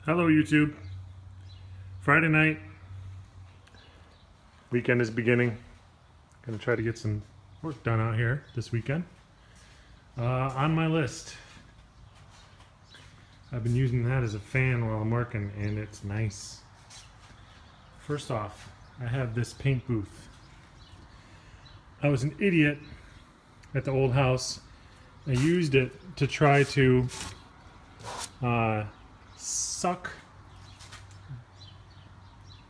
Hello YouTube. Friday night. Weekend is beginning. Gonna try to get some work done out here this weekend. On my list, I've been using that as a fan while I'm working and it's nice. First off, I have this paint booth. I was an idiot at the old house. I used it to try to suck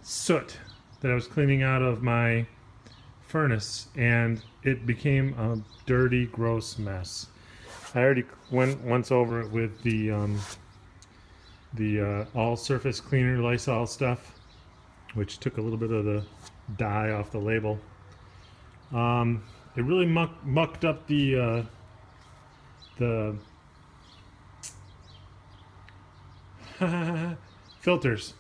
soot that I was cleaning out of my furnace, and it became a dirty, gross mess. I already went once over it with the all-surface cleaner Lysol stuff, which took a little bit of the dye off the label. It really mucked up the filters.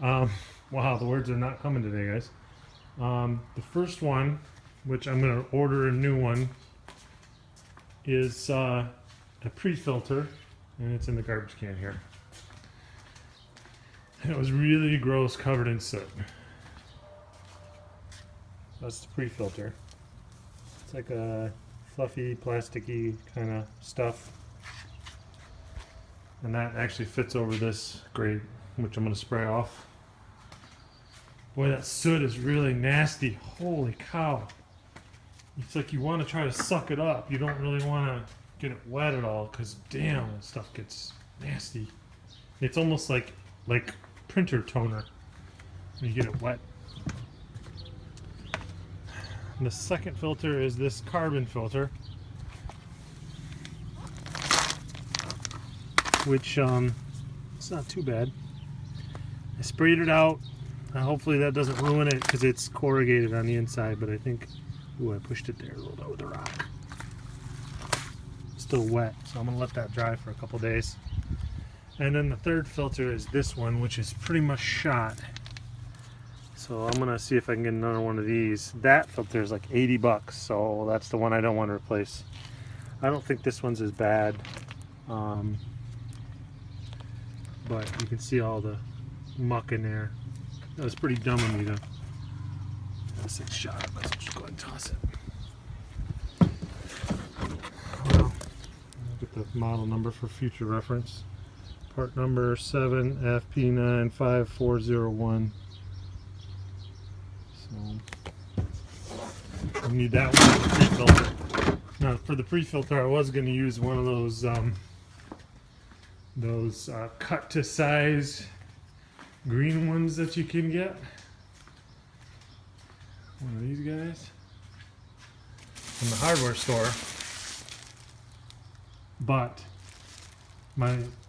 Wow, the words are not coming today, guys. The first one, which I'm going to order a new one, is a pre-filter, and it's in the garbage can here. And it was really gross, covered in soot. That's the pre-filter. It's like a fluffy, plasticky kind of stuff. And that actually fits over this grate, which I'm going to spray off. Boy, that soot is really nasty. Holy cow. It's like you want to try to suck it up. You don't really want to get it wet at all, because damn, that stuff gets nasty. It's almost like printer toner when you get it wet. And the second filter is this carbon filter, which it's not too bad. I sprayed it out. Hopefully that doesn't ruin it because it's corrugated on the inside, but I think, ooh, I pushed it there, rolled out with a rock. It's still wet, so I'm gonna let that dry for a couple days. And then the third filter is this one, which is pretty much shot. So I'm gonna see if I can get another one of these. That filter is like 80 bucks, so that's the one I don't want to replace. I don't think this one's as bad. But you can see all the muck in there. That was pretty dumb of me to. This thing's shot. I'll just go ahead and toss it. Well, I'll get the model number for future reference. Part number 7FP95401. So I need that one for the pre-filter. Now for the pre-filter, I was going to use one of those cut to size green ones that you can get. One of these guys from the hardware store, but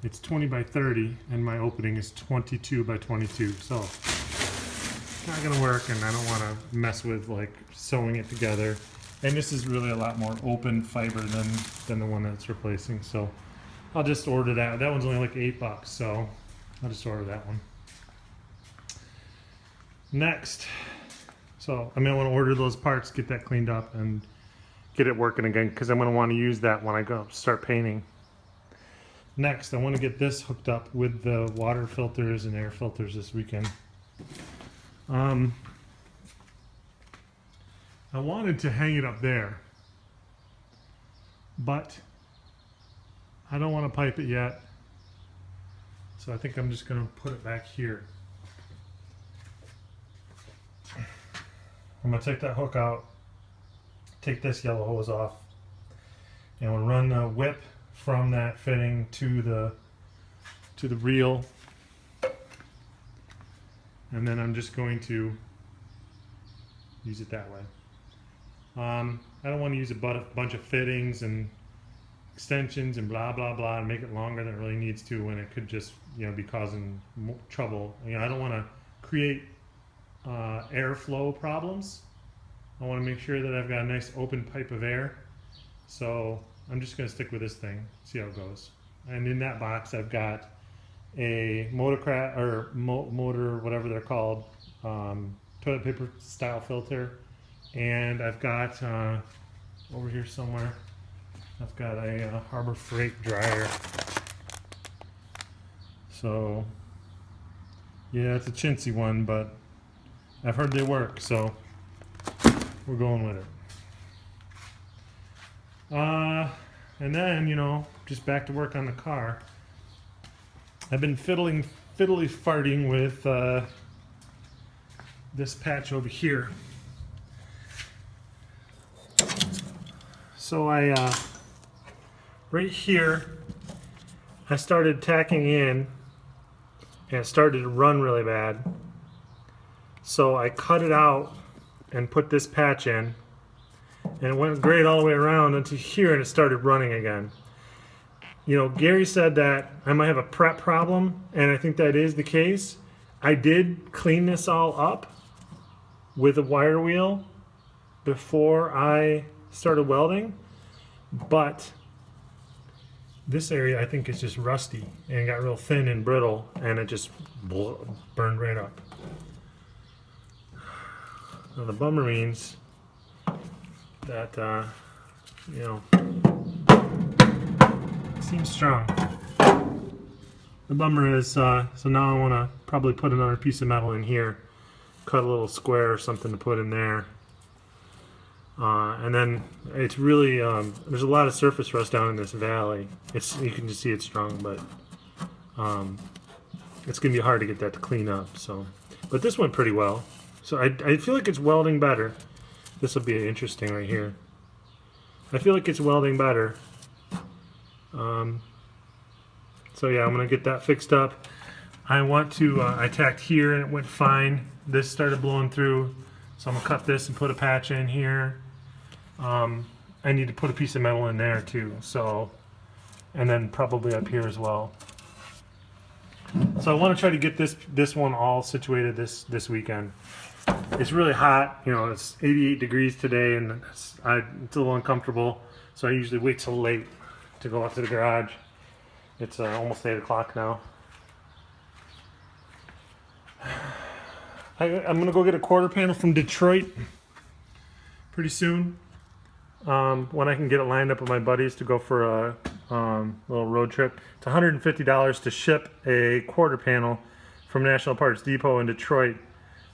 it's 20 by 30 and my opening is 22 by 22, so it's not gonna work, and I don't want to mess with like sewing it together. And this is really a lot more open fiber than the one that's replacing, so I'll just order that. That one's only like 8 bucks, so I'll just order that one. Next, so I'm gonna want to order those parts, get that cleaned up, and get it working again, because I'm gonna want to use that when I go start painting. Next, I want to get this hooked up with the water filters and air filters this weekend. I wanted to hang it up there, but I don't want to pipe it yet, so I think I'm just going to put it back here. I'm going to take that hook out, take this yellow hose off, and we'll run the whip from that fitting to the reel, and then I'm just going to use it that way. I don't want to use a bunch of fittings and extensions and blah blah blah and make it longer than it really needs to, when it could just, you know, be causing trouble. You know, I don't want to create airflow problems. I want to make sure that I've got a nice open pipe of air. So I'm just going to stick with this thing, see how it goes. And in that box I've got a motor, whatever they're called, toilet paper style filter, and I've got over here somewhere, I've got a Harbor Freight dryer. So Yeah, it's a chintzy one, but I've heard they work, so we're going with it. And then, you know, just back to work on the car. I've been fiddly farting with this patch over here. So right here, I started tacking in, and it started to run really bad. So I cut it out and put this patch in, and it went great all the way around until here, and it started running again. You know, Gary said that I might have a prep problem, and I think that is the case. I did clean this all up with a wire wheel before I started welding, but this area I think is just rusty and got real thin and brittle, and it just burned right up. Now the bummer means that you know, it seems strong. The bummer is so now I want to probably put another piece of metal in here, cut a little square or something to put in there. And then it's really there's a lot of surface rust down in this valley. You can just see it's strong, but it's gonna be hard to get that to clean up. So, but this went pretty well. So I feel like it's welding better. This will be interesting right here. I feel like it's welding better. So yeah, I'm gonna get that fixed up. I want to. I tacked here and it went fine. This started blowing through, so I'm gonna cut this and put a patch in here. I need to put a piece of metal in there too, so, and then probably up here as well. So I want to try to get this one all situated this weekend. It's really hot, you know. It's 88 degrees today, and it's a little uncomfortable. So I usually wait till late to go out to the garage. It's almost 8 o'clock now. I'm gonna go get a quarter panel from Detroit pretty soon. When I can get it lined up with my buddies to go for a little road trip. It's $150 to ship a quarter panel from National Parts Depot in Detroit.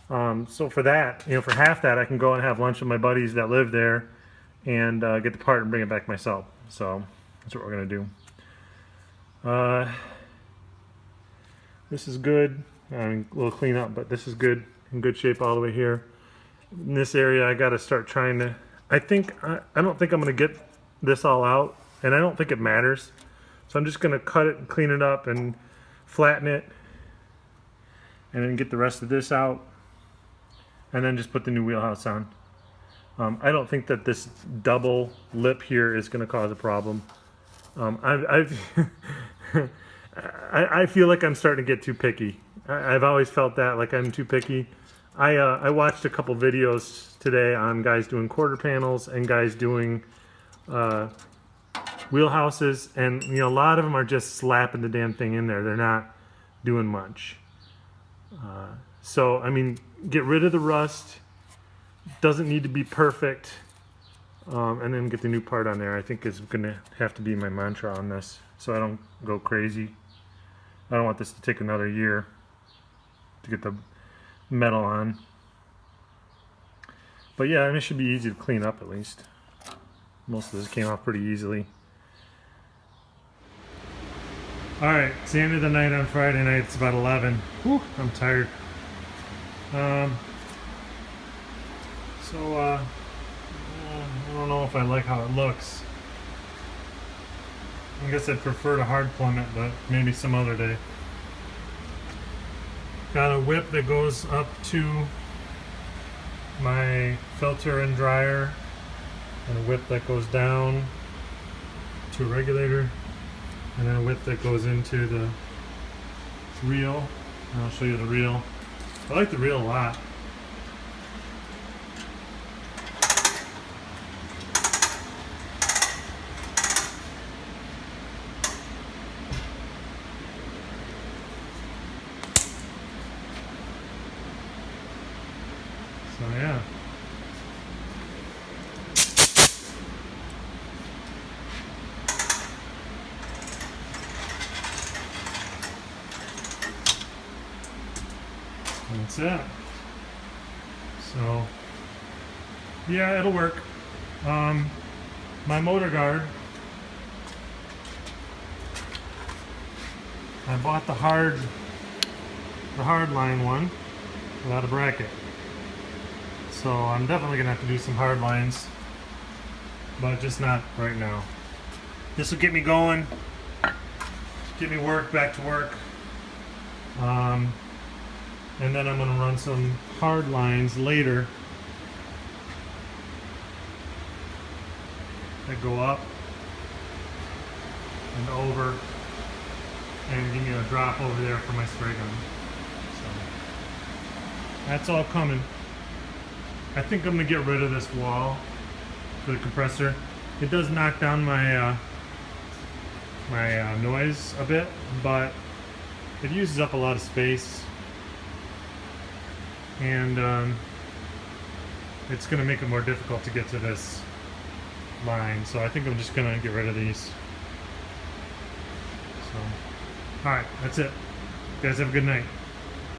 So for that, you know, for half that, I can go and have lunch with my buddies that live there and get the part and bring it back myself. So that's what we're gonna do. This is good. I mean, a little clean up, but this is good, in good shape all the way here. In this area, I got to start trying to. I don't think I'm gonna get this all out, and I don't think it matters. So I'm just gonna cut it and clean it up and flatten it, and then get the rest of this out, and then just put the new wheelhouse on. I don't think that this double lip here is gonna cause a problem. I feel like I'm starting to get too picky. I've always felt that, like I'm too picky. I watched a couple videos today on guys doing quarter panels and guys doing wheelhouses, and you know, a lot of them are just slapping the damn thing in there. They're not doing much. So I mean, get rid of the rust. Doesn't need to be perfect, and then get the new part on there. I think is gonna have to be my mantra on this, so I don't go crazy. I don't want this to take another year to get the metal on. But yeah, I mean, it should be easy to clean up at least. Most of this came off pretty easily. Alright, it's the end of the night on Friday night. It's about 11. Whew, I'm tired. I don't know if I like how it looks. I guess I'd prefer to hard plumb it, but maybe some other day. Got a whip that goes up to my filter and dryer, and a whip that goes down to a regulator, and then a whip that goes into the reel. And I'll show you the reel. I like the reel a lot. So yeah. That's it. So, yeah, it'll work. My motor guard, I bought the hard line one without a bracket. So I'm definitely gonna have to do some hard lines, but just not right now. This will get me going, get me back to work. And then I'm gonna run some hard lines later that go up and over and give me a drop over there for my spray gun. So that's all coming. I think I'm gonna get rid of this wall for the compressor. It does knock down my noise a bit, but it uses up a lot of space, and it's gonna make it more difficult to get to this line. So I think I'm just gonna get rid of these. So, all right, that's it. You guys have a good night.